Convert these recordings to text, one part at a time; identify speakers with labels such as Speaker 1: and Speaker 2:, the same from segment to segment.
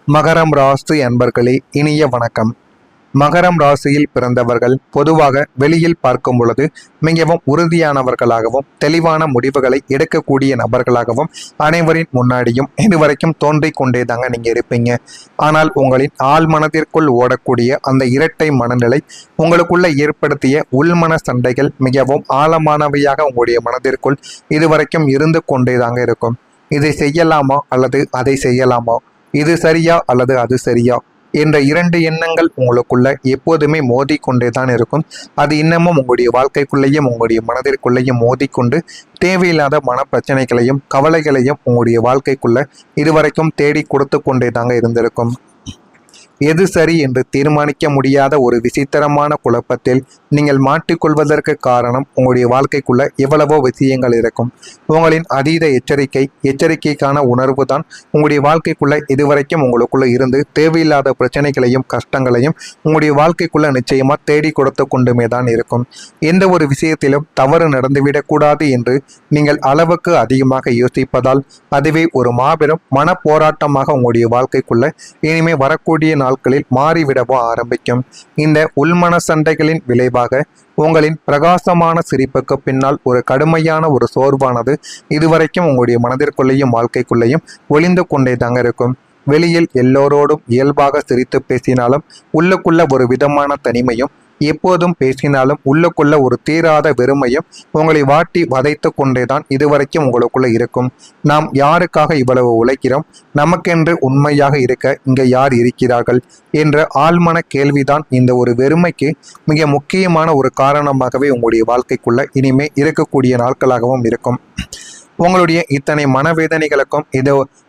Speaker 1: மகரம் ராசி அன்பர்களே, இனிய வணக்கம். மகரம் ராசியில் பிறந்தவர்கள் பொதுவாக வெளியில் பார்க்கும் பொழுது மிகவும் உறுதியானவர்களாகவும் தெளிவான முடிவுகளை எடுக்கக்கூடிய நபர்களாகவும் அனைவரின் முன்னாடியும் இதுவரைக்கும் தோன்றிக் கொண்டே தாங்க நீங்க இருப்பீங்க. ஆனால் உங்களின் ஆள் மனதிற்குள் ஓடக்கூடிய அந்த இரட்டை மனநிலை உங்களுக்குள்ள ஏற்படுத்திய உள்மன சண்டைகள் மிகவும் ஆழமானவையாக உங்களுடைய மனதிற்குள் இதுவரைக்கும் இருந்து கொண்டே தாங்க இருக்கும். இதை செய்யலாமா அல்லது அதை செய்யலாமா, இது சரியா அல்லது அது சரியா என்ற இரண்டு எண்ணங்கள் உங்களுக்குள்ள எப்போதுமே மோதிக்கொண்டே தான் இருக்கும். அது இன்னமும் உங்களுடைய வாழ்க்கைக்குள்ளேயும் உங்களுடைய மனதிற்குள்ளேயும் மோதிக்கொண்டு தேவையில்லாத மன பிரச்சனைகளையும் கவலைகளையும் உங்களுடைய வாழ்க்கைக்குள்ள இதுவரைக்கும் தேடி கொடுத்து கொண்டே தாங்க இருந்திருக்கும். எது சரி என்று தீர்மானிக்க முடியாத ஒரு விசித்திரமான குழப்பத்தில் நீங்கள் மாட்டிக்கொள்வதற்கு காரணம் உங்களுடைய வாழ்க்கைக்குள்ள எவ்வளவோ விஷயங்கள் இருக்கும். உங்களின் அதீத எச்சரிக்கைக்கான உணர்வு தான் உங்களுடைய வாழ்க்கைக்குள்ள இதுவரைக்கும் உங்களுக்குள்ள இருந்து தேவையில்லாத பிரச்சனைகளையும் கஷ்டங்களையும் உங்களுடைய வாழ்க்கைக்குள்ள நிச்சயமா தேடி கொடுத்து கொண்டுமே தான் இருக்கும். எந்த ஒரு விஷயத்திலும் தவறு நடந்துவிடக்கூடாது என்று நீங்கள் அளவுக்கு அதிகமாக யோசிப்பதால் அதுவே ஒரு மாபெரும் மன போராட்டமாக உங்களுடைய வாழ்க்கைக்குள்ள இனிமே வரக்கூடிய நாட்களில் மாறிவிடவோ ஆரம்பிக்கும். இந்த உள்மன சண்டைகளின் விளைவாக உங்களின் பிரகாசமான சிரிப்புக்கு பின்னால் ஒரு கடுமையான ஒரு சோர்வானது இதுவரைக்கும் உங்களுடைய மனதிற்குள்ளேயும் வாழ்க்கைக்குள்ளேயும் ஒளிந்து கொண்டே தாங்க இருக்கும். வெளியில் எல்லோரோடும் இயல்பாக சிரித்து பேசினாலும் உள்ளுக்குள்ள ஒரு விதமான தனிமையும், எப்போதும் பேசினாலும் உள்ளுக்குள்ள ஒரு தீராத வெறுமையும் உங்களை வாட்டி வதைத்து கொண்டேதான் இதுவரைக்கும் உங்களுக்குள்ள இருக்கும். நாம் யாருக்காக இவ்வளவு உழைக்கிறோம், நமக்கென்று உண்மையாக இருக்க இங்க யார் இருக்கிறார்கள் என்ற ஆழ்மன கேள்விதான் இந்த ஒரு வெறுமைக்கு மிக முக்கியமான ஒரு காரணமாகவே உங்களுடைய வாழ்க்கைக்குள்ள இனிமே இருக்கக்கூடிய நாட்களாகவும் இருக்கும். உங்களுடைய இத்தனை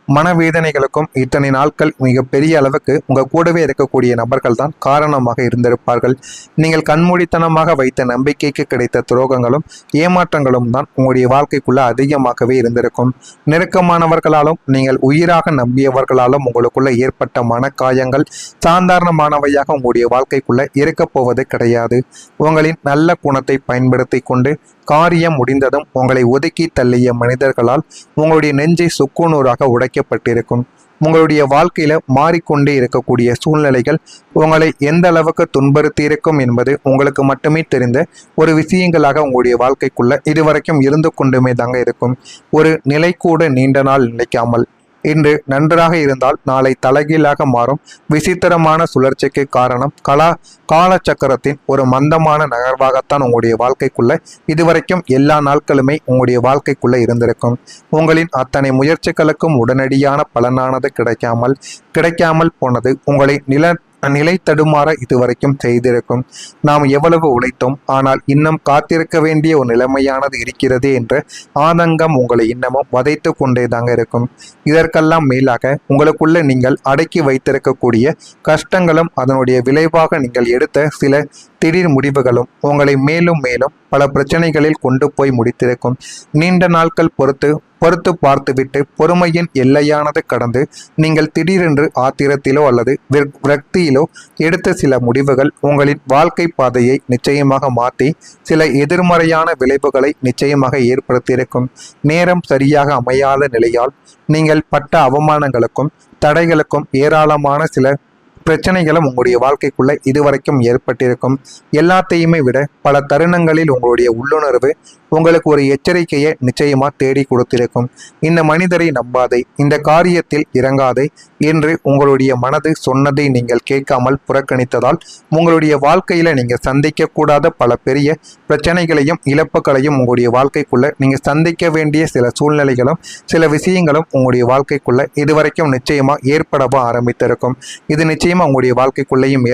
Speaker 1: மனவேதனைகளுக்கும் இத்தனை நாட்கள் மிக பெரிய அளவுக்கு உங்கள் கூடவே இருக்கக்கூடிய நபர்கள் தான் காரணமாக இருந்திருப்பார்கள். நீங்கள் கண்மூடித்தனமாக வைத்த நம்பிக்கைக்கு கிடைத்த துரோகங்களும் ஏமாற்றங்களும் தான் உங்களுடைய வாழ்க்கைக்குள்ள அதிகமாகவே இருந்திருக்கும். நெருக்கமானவர்களாலும் நீங்கள் உயிராக நம்பியவர்களாலும் உங்களுக்குள்ள ஏற்பட்ட மனக்காயங்கள் சாதாரணமானவையாக உங்களுடைய வாழ்க்கைக்குள்ள இருக்கப் போவது கிடையாது. உங்களின் நல்ல குணத்தை பயன்படுத்தி கொண்டு காரியம் முடிந்ததும் உங்களை ஒதுக்கி தள்ளிய மனிதர்களால் உங்களுடைய நெஞ்சை சுக்குநூறாக உடைக்கப்பட்டிருக்கும். உங்களுடைய வாழ்க்கையில மாறிக்கொண்டே இருக்கக்கூடிய சூழ்நிலைகள் உங்களை எந்த அளவுக்கு துன்புறுத்தி இருக்கும் என்பது உங்களுக்கு மட்டுமே தெரிந்த ஒரு விஷயங்களாக உங்களுடைய வாழ்க்கைக்குள்ள இதுவரைக்கும் இருந்து கொண்டுமே தாங்க இருக்கும். ஒரு நிலை கூட நீண்ட நாள் நிலைக்காமல் இன்று நன்றாக இருந்தால் நாளை தலைகீழாக மாறும் விசித்திரமான சுழற்சிக்கு காரணம் காலச்சக்கரத்தின் ஒரு மந்தமான நகர்வாகத்தான் உங்களுடைய வாழ்க்கைக்குள்ள இதுவரைக்கும் எல்லா நாட்களுமே உங்களுடைய வாழ்க்கைக்குள்ள இருந்திருக்கும். உங்களின் அத்தனை முயற்சிகளுக்கும் உடனடியான பலனானது கிடைக்காமல் போனது உங்களை நிலை தடுமாற இதுவரைக்கும் செய்திருக்கும். நாம் எவ்வளவு உழைத்தோம், ஆனால் இன்னும் காத்திருக்க வேண்டிய ஒரு நிலைமையானது இருக்கிறது என்ற ஆதங்கம் உங்களை இன்னமும் வதைத்து கொண்டே தாங்க இருக்கும். இதற்கெல்லாம் மேலாக உங்களுக்குள்ள நீங்கள் அடக்கி வைத்திருக்கக்கூடிய கஷ்டங்களும் அதனுடைய விளைவாக நீங்கள் எடுத்த சில திடீர் முடிவுகளும் உங்களை மேலும் மேலும் பல பிரச்சனைகளில் கொண்டு போய் முடித்திருக்கும். நீண்ட நாட்கள் பொறுத்து பார்த்துவிட்டு பொறுமையின் எல்லையானது கடந்து நீங்கள் திடீரென்று ஆத்திரத்திலோ அல்லது விரக்தியிலோ எடுத்த சில முடிவுகள் உங்களின் வாழ்க்கை பாதையை நிச்சயமாக மாற்றி சில எதிர்மறையான விளைவுகளை நிச்சயமாக ஏற்படுத்தியிருக்கும். நேரம் சரியாக அமையாத நிலையால் நீங்கள் பட்ட அவமானங்களுக்கும் தடைகளுக்கும் ஏராளமான சில பிரச்சனைகளும் உங்களுடைய வாழ்க்கைக்குள்ள இதுவரைக்கும் ஏற்பட்டிருக்கும். எல்லாத்தையுமே விட பல தருணங்களில் உங்களுடைய உள்ளுணர்வு உங்களுக்கு ஒரு எச்சரிக்கையை நிச்சயமா தேடி கொடுத்திருக்கும். இந்த மனிதரை நம்பாதே, இந்த காரியத்தில் இறங்காதே என்று உங்களுடைய மனது சொன்னதை நீங்கள் கேட்காமல் புறக்கணித்ததால் உங்களுடைய வாழ்க்கையில நீங்க சந்திக்க கூடாத பல பெரிய பிரச்சனைகளையும் இழப்புகளையும் உங்களுடைய வாழ்க்கைக்குள்ள நீங்க சந்திக்க வேண்டிய சில சூழ்நிலைகளும் சில விஷயங்களும் உங்களுடைய வாழ்க்கைக்குள்ள இதுவரைக்கும் நிச்சயமா ஏற்படவோ ஆரம்பித்திருக்கும். இது நிச்சயமா உங்களுடைய வாழ்க்கைக்குள்ளேயும்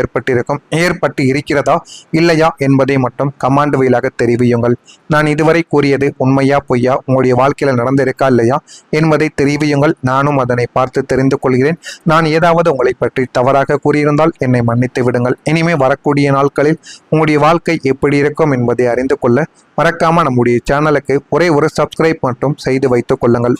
Speaker 1: ஏற்பட்டு இருக்கிறதா இல்லையா என்பதை மட்டும் கமாண்ட் வழியாக தெரிவியுங்கள். நான் இதுவரை கூறியது உண்மையா பொய்யா, உங்களுடைய வாழ்க்கையில நடந்திருக்கா இல்லையா என்பதை தெரிவியுங்கள். நானும் அதனை பார்த்து தெரிந்து கொள்கிறேன். நான் ஏதாவது உங்களை பற்றி தவறாக கூறியிருந்தால் என்னை மன்னித்து விடுங்கள். இனிமே வரக்கூடிய நாட்களில் உங்களுடைய வாழ்க்கை எப்படி இருக்கும் என்பதை அறிந்து கொள்ள மறக்காம நம்முடைய சேனலுக்கு ஒரே ஒரு சப்ஸ்கிரைப் மட்டும் செய்து வைத்துக் கொள்ளுங்கள்.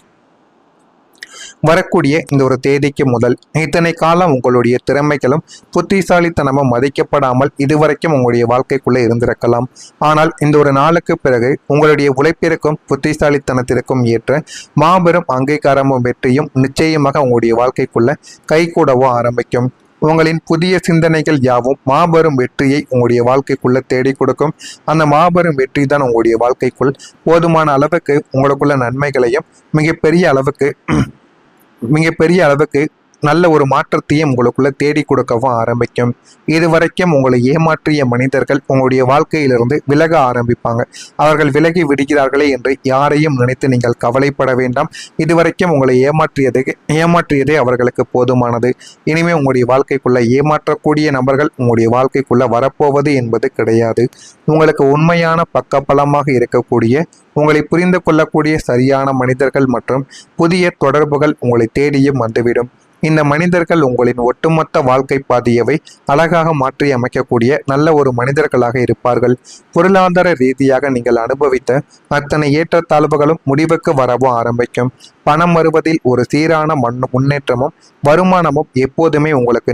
Speaker 1: வரக்கூடிய இந்த ஒரு தேதிக்கு முதல் இத்தனை காலம் உங்களுடைய திறமைகளும் புத்திசாலித்தனமும் மதிக்கப்படாமல் இதுவரைக்கும் உங்களுடைய வாழ்க்கைக்குள்ளே இருந்திருக்கலாம். ஆனால் இந்த ஒரு நாளுக்கு பிறகு உங்களுடைய உழைப்பிற்கும் புத்திசாலித்தனத்திற்கும் ஏற்ற மாபெரும் அங்கீகாரமும் வெற்றியும் நிச்சயமாக உங்களுடைய வாழ்க்கைக்குள்ள கைகூடவோ ஆரம்பிக்கும். உங்களின் புதிய சிந்தனைகள் யாவும் மாபெரும் வெற்றியை உங்களுடைய வாழ்க்கைக்குள்ள தேடி கொடுக்கும். அந்த மாபெரும் வெற்றி தான் உங்களுடைய வாழ்க்கைக்குள் போதுமான அளவுக்கு உங்களுக்குள்ள நன்மைகளையும் மிகப்பெரிய அளவுக்கு நல்ல ஒரு மாற்றத்தையும் உங்களுக்குள்ள தேடி கொடுக்கவும் ஆரம்பிக்கும். இதுவரைக்கும் உங்களை ஏமாற்றிய மனிதர்கள் உங்களுடைய வாழ்க்கையிலிருந்து விலக ஆரம்பிப்பாங்க. அவர்கள் விலகி விடுகிறார்களே என்று யாரையும் நினைத்து நீங்கள் கவலைப்பட வேண்டாம். இதுவரைக்கும் உங்களை ஏமாற்றியதே அவர்களுக்கு போதுமானது. இனிமே உங்களுடைய வாழ்க்கைக்குள்ள ஏமாற்றக்கூடிய நபர்கள் உங்களுடைய வாழ்க்கைக்குள்ள வரப்போவது என்பது கிடையாது. உங்களுக்கு உண்மையான பக்கபலமாக இருக்கக்கூடிய உங்களை புரிந்து கொள்ளக்கூடிய சரியான மனிதர்கள் மற்றும் புதிய தொடர்புகள் உங்களை தேடியும் வந்துவிடும். இந்த மனிதர்கள் உங்களின் ஒட்டுமொத்த வாழ்க்கை பாதையவை அழகாக மாற்றி அமைக்கக்கூடிய நல்ல ஒரு மனிதர்களாக இருப்பார்கள். பொருளாதார ரீதியாக நீங்கள் அனுபவித்த அத்தனை ஏற்றத்தாழ்வுகளும் முடிவுக்கு வரவும் ஆரம்பிக்கும். பணம் வருவதில் ஒரு சீரான முன்னேற்றமும் வருமானமும் எப்போதுமே உங்களுக்கு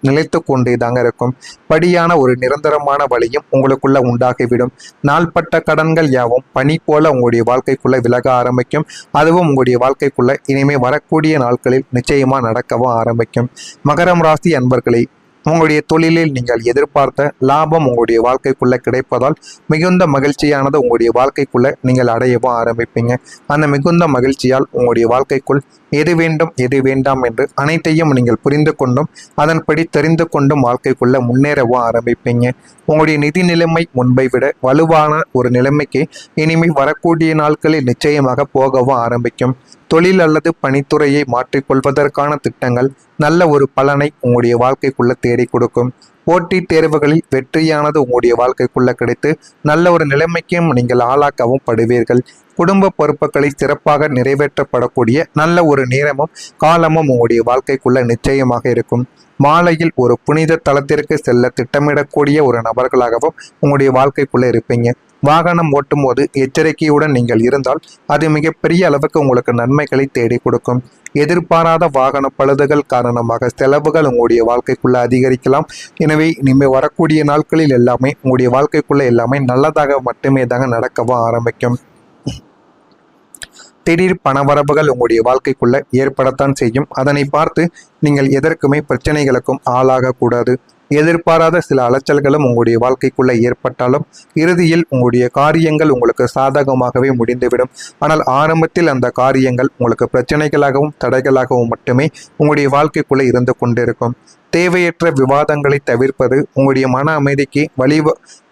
Speaker 1: நிலைத்து கொண்டேதாங்க இருக்கும். படியான ஒரு நிரந்தரமான வழியும் உங்களுக்குள்ள உண்டாகிவிடும். நாள்பட்ட கடன்கள் யாவும் பனி போல உங்களுடைய வாழ்க்கைக்குள்ள விலக ஆரம்பிக்கும். அதுவும் உங்களுடைய வாழ்க்கைக்குள்ள இனிமே வரக்கூடிய நாட்களில் நிச்சயமா நடக்கவும் ஆரம்பிக்கும். மகரம் ராசி அன்பர்களே, உங்களுடைய தொழிலில் நீங்கள் எதிர்பார்த்த லாபம் உங்களுடைய வாழ்க்கைக்குள்ள கிடைப்பதால் மிகுந்த மகிழ்ச்சியானது உங்களுடைய வாழ்க்கைக்குள்ள நீங்கள் அடையவும் ஆரம்பிப்பீங்க. அந்த மிகுந்த மகிழ்ச்சியால் உங்களுடைய வாழ்க்கைக்குள் எது வேண்டும் எது வேண்டாம் என்று அனைத்தையும் நீங்கள் புரிந்து கொண்டும் அதன்படி தெரிந்து கொண்டும் வாழ்க்கைக்குள்ள முன்னேறவும் ஆரம்பிப்பீங்க. உங்களுடைய நிதி நிலைமை முன்பை விட வலுவான ஒரு நிலைமைக்கு இனிமேல் வரக்கூடிய நாட்களில் நிச்சயமாக போகவும் ஆரம்பிக்கும். தொழில் அல்லது பணித்துறையை மாற்றிக்கொள்வதற்கான திட்டங்கள் நல்ல ஒரு பலனை உங்களுடைய வாழ்க்கைக்குள்ள தேடி கொடுக்கும். போட்டித் தேர்வுகளில் வெற்றியானது உங்களுடைய வாழ்க்கைக்குள்ள கிடைத்து நல்ல ஒரு நிலைமைக்கும் நீங்கள் ஆளாக்கவும் படுவீர்கள். குடும்ப பொறுப்புகளை சிறப்பாக நிறைவேற்றப்படக்கூடிய நல்ல ஒரு நேரமும் காலமும் உங்களுடைய வாழ்க்கைக்குள்ள நிச்சயமாக இருக்கும். மாலையில் ஒரு புனித தலத்திற்கு செல்ல திட்டமிடக்கூடிய ஒரு நபர்களாகவும் உங்களுடைய வாழ்க்கைக்குள்ள இருப்பீங்க. வாகனம் ஓட்டும் போது எச்சரிக்கையுடன் நீங்கள் இருந்தால் அது மிகப்பெரிய அளவுக்கு உங்களுக்கு நன்மைகளை தேடி கொடுக்கும். எதிர்பாராத வாகன பழுதுகள் காரணமாக செலவுகள் உங்களுடைய வாழ்க்கைக்குள்ள அதிகரிக்கலாம். எனவே இனிமேல் வரக்கூடிய நாட்களில் எல்லாமே உங்களுடைய வாழ்க்கைக்குள்ள எல்லாமே நல்லதாக மட்டுமே தாங்க நடக்கவும் ஆரம்பிக்கும். திடீர் பணவரவுகள் உங்களுடைய வாழ்க்கைக்குள்ள ஏற்படத்தான் செய்யும். அதனை பார்த்து நீங்கள் எதற்குமே பிரச்சனைகளுக்கும் ஆளாகக்கூடாது. எதிர்பாராத சில அலைச்சல்களும் உங்களுடைய வாழ்க்கைக்குள்ள ஏற்பட்டாலும் இறுதியில் உங்களுடைய காரியங்கள் உங்களுக்கு சாதகமாகவே முடிந்துவிடும். ஆனால் ஆரம்பத்தில் அந்த காரியங்கள் உங்களுக்கு பிரச்சனைகளாகவும் தடைகளாகவும் மட்டுமே உங்களுடைய வாழ்க்கைக்குள்ள இருந்து கொண்டிருக்கும். தேவையற்ற விவாதங்களை தவிர்ப்பது உங்களுடைய மன அமைதிக்கு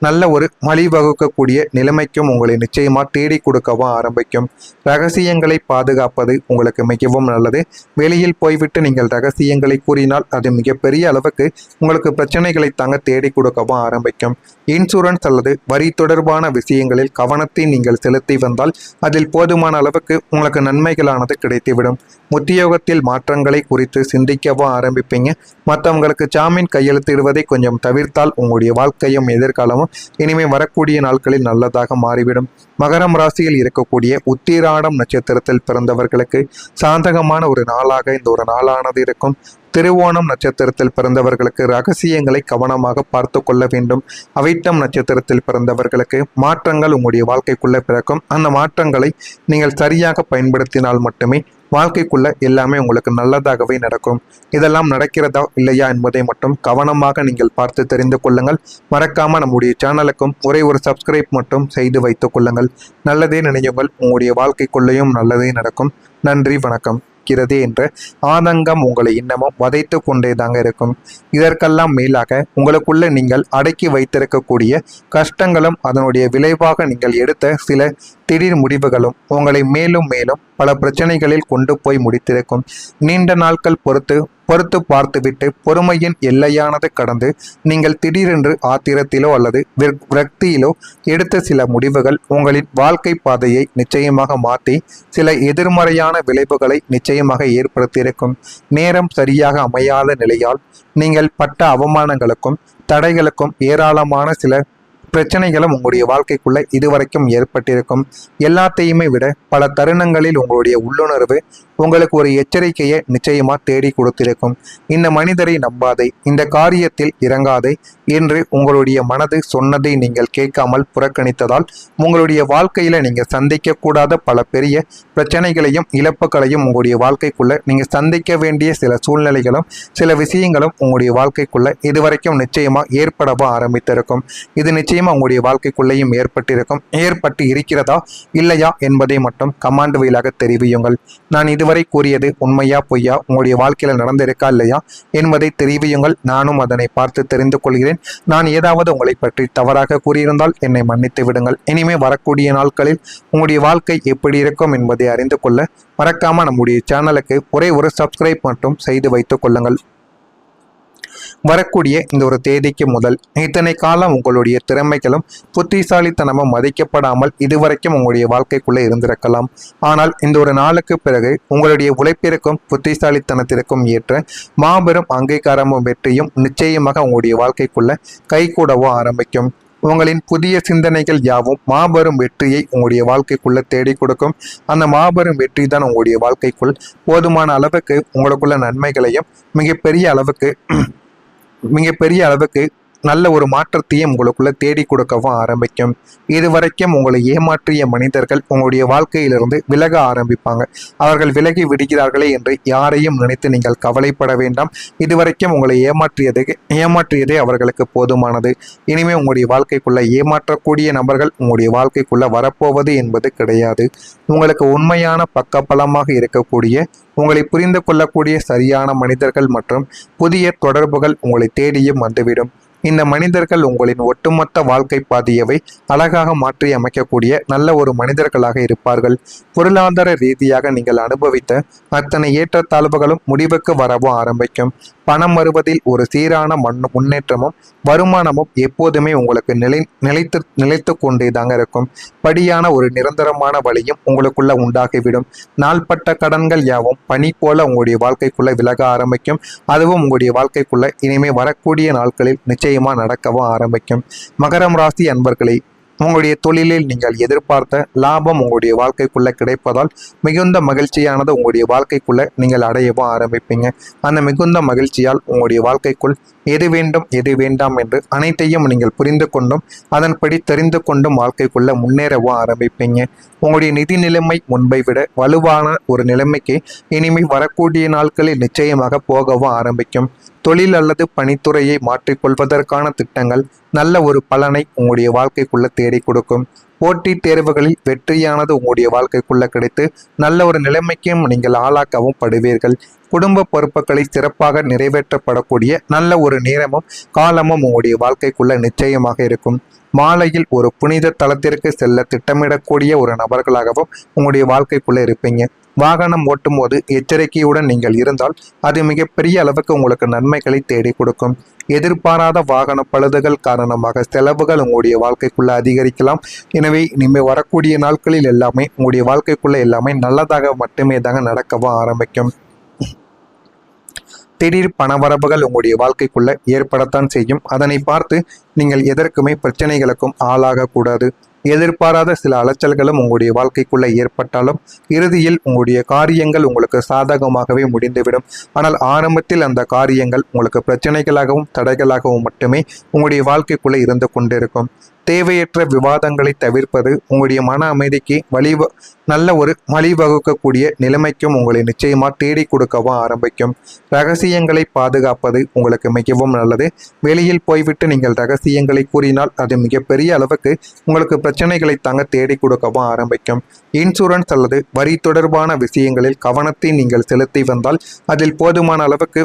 Speaker 1: நல்ல ஒரு வழிவகுக்கக்கூடிய நிலைமைக்கும் உங்களை நிச்சயமா தேடி கொடுக்கவும் ஆரம்பிக்கும். ரகசியங்களை பாதுகாப்பது உங்களுக்கு மிகவும் நல்லது. வெளியில் போய்விட்டு நீங்கள் ரகசியங்களை கூறினால் அது மிகப்பெரிய அளவுக்கு உங்களுக்கு பிரச்சனைகளை தாங்க தேடி கொடுக்கவும் ஆரம்பிக்கும். இன்சூரன்ஸ் அல்லது வரி தொடர்பான விஷயங்களில் கவனத்தை நீங்கள் செலுத்தி வந்தால் அதில் போதுமான அளவுக்கு உங்களுக்கு நன்மைகளானது கிடைத்துவிடும். உத்தியோகத்தில் மாற்றங்களை குறித்து சிந்திக்கவும் ஆரம்பிப்பீங்க. மற்றவங்களுக்கு ஜாமீன் கையெழுத்திடுவதை கொஞ்சம் தவிர்த்தால் உங்களுடைய வாழ்க்கையும் எதிர்காலமும் இனிமே வரக்கூடிய நாட்களில் நல்லதாக மாறிவிடும். மகரம் ராசியில் இருக்கக்கூடிய உத்திராடம் நட்சத்திரத்தில் பிறந்தவர்களுக்கு சாதகமான ஒரு நாளாக இந்த ஒரு நாளானது இருக்கும். திருவோணம் நட்சத்திரத்தில் பிறந்தவர்களுக்கு ரகசியங்களை கவனமாக பார்த்து கொள்ள வேண்டும். அவிட்டம் நட்சத்திரத்தில் பிறந்தவர்களுக்கு மாற்றங்கள் உங்களுடைய வாழ்க்கைக்குள்ள பிறக்கும். அந்த மாற்றங்களை நீங்கள் சரியாக பயன்படுத்தினால் மட்டுமே வாழ்க்கைக்குள்ள எல்லாமே உங்களுக்கு நல்லதாகவே நடக்கும். இதெல்லாம் நடக்கிறதா இல்லையா என்பதை மட்டும் கவனமாக நீங்கள் பார்த்து தெரிந்து கொள்ளுங்கள். மறக்காம நம்முடைய சேனலுக்கும் ஒரு சப்ஸ்கிரைப் மட்டும் செய்து வைத்துக் கொள்ளுங்கள். நல்லதே நினையுங்கள், உங்களுடைய வாழ்க்கைக்குள்ளேயும் நல்லதே நடக்கும். நன்றி, வணக்கம். என்ற ஆதங்கம் உங்களை இன்னமும் வதைத்து கொண்டேதாங்க இருக்கும். இதற்கெல்லாம் மேலாக உங்களுக்குள்ள நீங்கள் அடக்கி வைத்திருக்கக்கூடிய கஷ்டங்களும் அதனுடைய விளைவாக நீங்கள் எடுத்த சில திடீர் முடிவுகளும் உங்களை மேலும் மேலும் பல பிரச்சனைகளில் கொண்டு போய் முடித்திருக்கும். நீண்ட நாட்கள் பொறுத்து பார்த்துவிட்டு பொறுமையின் எல்லையானது கடந்து நீங்கள் திடீரென்று ஆத்திரத்திலோ அல்லது விரக்தியிலோ எடுத்த சில முடிவுகள் உங்களின் வாழ்க்கை பாதையை நிச்சயமாக மாற்றி சில எதிர்மறையான விளைவுகளை நிச்சயமாக ஏற்படுத்தியிருக்கும். நேரம் சரியாக அமையாத நிலையால் நீங்கள் பட்ட அவமானங்களுக்கும் தடைகளுக்கும் ஏராளமான சில பிரச்சனைகளும் உங்களுடைய வாழ்க்கைக்குள்ள இதுவரைக்கும் ஏற்பட்டிருக்கும். எல்லாத்தையுமே விட பல தருணங்களில் உங்களுடைய உள்ளுணர்வு உங்களுக்கு ஒரு எச்சரிக்கையை நிச்சயமா தேடி கொடுத்திருக்கும். இந்த மனிதரை நம்பாதே, இந்த காரியத்தில் இறங்காதே என்று உங்களுடைய மனது சொன்னதை நீங்கள் கேட்காமல் புறக்கணித்ததால் உங்களுடைய வாழ்க்கையில நீங்க சந்திக்க கூடாத பல பெரிய பிரச்சனைகளையும் இழப்புகளையும் உங்களுடைய வாழ்க்கைக்குள்ள நீங்க சந்திக்க வேண்டிய சில சூழ்நிலைகளும் சில விஷயங்களும் உங்களுடைய வாழ்க்கைக்குள்ள இதுவரைக்கும் நிச்சயமா ஏற்படவோ ஆரம்பித்திருக்கும். இது நிச்சயமா உங்களுடைய வாழ்க்கைக்குள்ளேயும் ஏற்பட்டு இருக்கிறதா இல்லையா என்பதை மட்டும் கமாண்ட் வழியாக தெரிவியுங்கள். நான் இதுவரை கூறியது உண்மையா பொய்யா, உங்களுடைய வாழ்க்கையில நடந்திருக்கா இல்லையா என்பதை தெரிவியுங்கள். நானும் அதனை பார்த்து தெரிந்து கொள்கிறேன். நான் ஏதாவது உங்களை பற்றி தவறாக கூறியிருந்தால் என்னை மன்னித்து விடுங்கள். இனிமே வரக்கூடிய நாட்களில் உங்களுடைய வாழ்க்கை எப்படி இருக்கும் என்பதை அறிந்து கொள்ள மறக்காம நம்முடைய சேனலுக்கு ஒரே ஒரு சப்ஸ்கிரைப் மட்டும் செய்து வைத்துக் கொள்ளுங்கள். வரக்கூடிய இந்த ஒரு தேதிக்கு முதல் இத்தனை காலம் உங்களுடைய திறமைகளும் புத்திசாலித்தனமும் மதிக்கப்படாமல் இதுவரைக்கும் உங்களுடைய வாழ்க்கைக்குள்ளே இருந்திருக்கலாம். ஆனால் இந்த ஒரு நாளுக்கு பிறகு உங்களுடைய உழைப்பிற்கும் புத்திசாலித்தனத்திற்கும் ஏற்ற மாபெரும் அங்கீகாரமும் வெற்றியும் நிச்சயமாக உங்களுடைய வாழ்க்கைக்குள்ள கைகூடவோ ஆரம்பிக்கும். உங்களின் புதிய சிந்தனைகள் யாவும் மாபெரும் வெற்றியை உங்களுடைய வாழ்க்கைக்குள்ள தேடி கொடுக்கும். அந்த மாபெரும் வெற்றி தான் உங்களுடைய வாழ்க்கைக்குள் போதுமான அளவுக்கு உங்களுக்குள்ள நன்மைகளையும் மிகப்பெரிய அளவுக்கு நல்ல ஒரு மாற்றத்தையும் உங்களுக்குள்ள தேடி கொடுக்கவும் ஆரம்பிக்கும். இதுவரைக்கும் உங்களை ஏமாற்றிய மனிதர்கள் உங்களுடைய வாழ்க்கையிலிருந்து விலக ஆரம்பிப்பாங்க. அவர்கள் விலகி விடுகிறார்களே என்று யாரையும் நினைத்து நீங்கள் கவலைப்பட வேண்டாம். இதுவரைக்கும் உங்களை ஏமாற்றியதே அவர்களுக்கு போதுமானது. இனிமே உங்களுடைய வாழ்க்கைக்குள்ள ஏமாற்றக்கூடிய நபர்கள் உங்களுடைய வாழ்க்கைக்குள்ள வரப்போவது என்பது கிடையாது. உங்களுக்கு உண்மையான பக்கபலமாக இருக்கக்கூடிய உங்களை புரிந்து கொள்ளக்கூடிய சரியான மனிதர்கள் மற்றும் புதிய தொடர்புகள் உங்களை தேடியும் வந்துவிடும். இந்த மனிதர்கள் உங்களின் ஒட்டுமொத்த வாழ்க்கை பாதையவை அழகாக மாற்றி அமைக்கக்கூடிய நல்ல ஒரு மனிதர்களாக இருப்பார்கள். பொருளாதார ரீதியாக நீங்கள் அனுபவித்த அத்தனை ஏற்றத்தாழ்வுகளும் முடிவுக்கு வரவும் ஆரம்பிக்கும். பணம் வருவதில் ஒரு சீரான முன்னேற்றமும் வருமானமும் எப்போதுமே உங்களுக்கு நிலைத்து கொண்டே தாங்க இருக்கும். படியான ஒரு நிரந்தரமான வழியும் உங்களுக்குள்ள உண்டாகிவிடும். நாள்பட்ட கடன்கள் யாவும் பனி போல உங்களுடைய வாழ்க்கைக்குள்ள விலக ஆரம்பிக்கும். அதுவும் உங்களுடைய வாழ்க்கைக்குள்ள இனிமே வரக்கூடிய நாட்களில் நிச்சயமா நடக்கவும் ஆரம்பிக்கும். மகரம் ராசி அன்பர்களே, உங்களுடைய தொழிலில் நீங்கள் எதிர்பார்த்த லாபம் உங்களுடைய வாழ்க்கைக்குள்ள கிடைப்பதால் மிகுந்த மகிழ்ச்சியானது உங்களுடைய வாழ்க்கைக்குள்ள நீங்கள் அடையவும் ஆரம்பிப்பீங்க. அந்த மிகுந்த மகிழ்ச்சியால் உங்களுடைய வாழ்க்கைக்குள் எது வேண்டும் எது வேண்டாம் என்று அனைத்தையும் நீங்கள் புரிந்து கொண்டும் அதன்படி தெரிந்து கொண்டும் வாழ்க்கைக்குள்ள முன்னேறவும் ஆரம்பிப்பீங்க. உங்களுடைய நிதி நிலைமை முன்பை விட வலுவான ஒரு நிலைமைக்கு இனிமேல் வரக்கூடிய நாட்களில் நிச்சயமாக போகவும் ஆரம்பிக்கும். தொழில் அல்லது பணித்துறையை மாற்றிக்கொள்வதற்கான திட்டங்கள் நல்ல ஒரு பலனை உங்களுடைய வாழ்க்கைக்குள்ள தேடி கொடுக்கும். போட்டித் தேர்வுகளில் வெற்றியானது உங்களுடைய வாழ்க்கைக்குள்ள கிடைத்து நல்ல ஒரு நிலைமைக்கும் நீங்கள் ஆளாக்கவும் படுவீர்கள். குடும்ப பொறுப்புகளை சிறப்பாக நிறைவேற்றப்படக்கூடிய நல்ல ஒரு நேரமும் காலமும் உங்களுடைய வாழ்க்கைக்குள்ள நிச்சயமாக இருக்கும். மாலையில் ஒரு புனித தலத்திற்கு செல்ல திட்டமிடக்கூடிய ஒரு நபர்களாகவும் உங்களுடைய வாழ்க்கைக்குள்ள இருப்பீங்க. வாகனம் ஓட்டும் போது எச்சரிக்கையுடன் நீங்கள் இருந்தால் அது மிகப்பெரிய அளவுக்கு உங்களுக்கு நன்மைகளை தேடி கொடுக்கும். எதிர்பாராத வாகன பழுதுகள் காரணமாக செலவுகள் உங்களுடைய வாழ்க்கைக்குள்ள அதிகரிக்கலாம். எனவே இனிமேல் வரக்கூடிய நாட்களில் எல்லாமே உங்களுடைய வாழ்க்கைக்குள்ள எல்லாமே நல்லதாக மட்டுமே தாங்க நடக்கவும் ஆரம்பிக்கும். திடீர் பணவரவுகள் உங்களுடைய வாழ்க்கைக்குள்ள ஏற்படத்தான் செய்யும். அதனை பார்த்து நீங்கள் எதற்குமே பிரச்சனைகளுக்கும் ஆளாகக்கூடாது. எதிர்பாராத சில அலைச்சல்களும் உங்களுடைய வாழ்க்கைக்குள்ள ஏற்பட்டாலும் இறுதியில் உங்களுடைய காரியங்கள் உங்களுக்கு சாதகமாகவே முடிந்துவிடும். ஆனால் ஆரம்பத்தில் அந்த காரியங்கள் உங்களுக்கு பிரச்சனைகளாகவும் தடைகளாகவும் மட்டுமே உங்களுடைய வாழ்க்கைக்குள்ள இருந்து கொண்டிருக்கும். தேவையற்ற விவாதங்களை தவிர்ப்பது உங்களுடைய மன அமைதிக்கு நல்ல ஒரு வழிவகுக்கக்கூடிய நிலைமைக்கும் உங்களை நிச்சயமா தேடி கொடுக்கவும் ஆரம்பிக்கும். ரகசியங்களை பாதுகாப்பது உங்களுக்கு மிகவும் நல்லது. வெளியில் போய்விட்டு நீங்கள் ரகசியங்களை கூறினால் அது மிகப்பெரிய அளவுக்கு உங்களுக்கு பிரச்சனைகளை தாங்க தேடி கொடுக்கவும் ஆரம்பிக்கும். இன்சூரன்ஸ் அல்லது வரி தொடர்பான விஷயங்களில் கவனத்தை நீங்கள் செலுத்தி வந்தால் அதில் போதுமான அளவுக்கு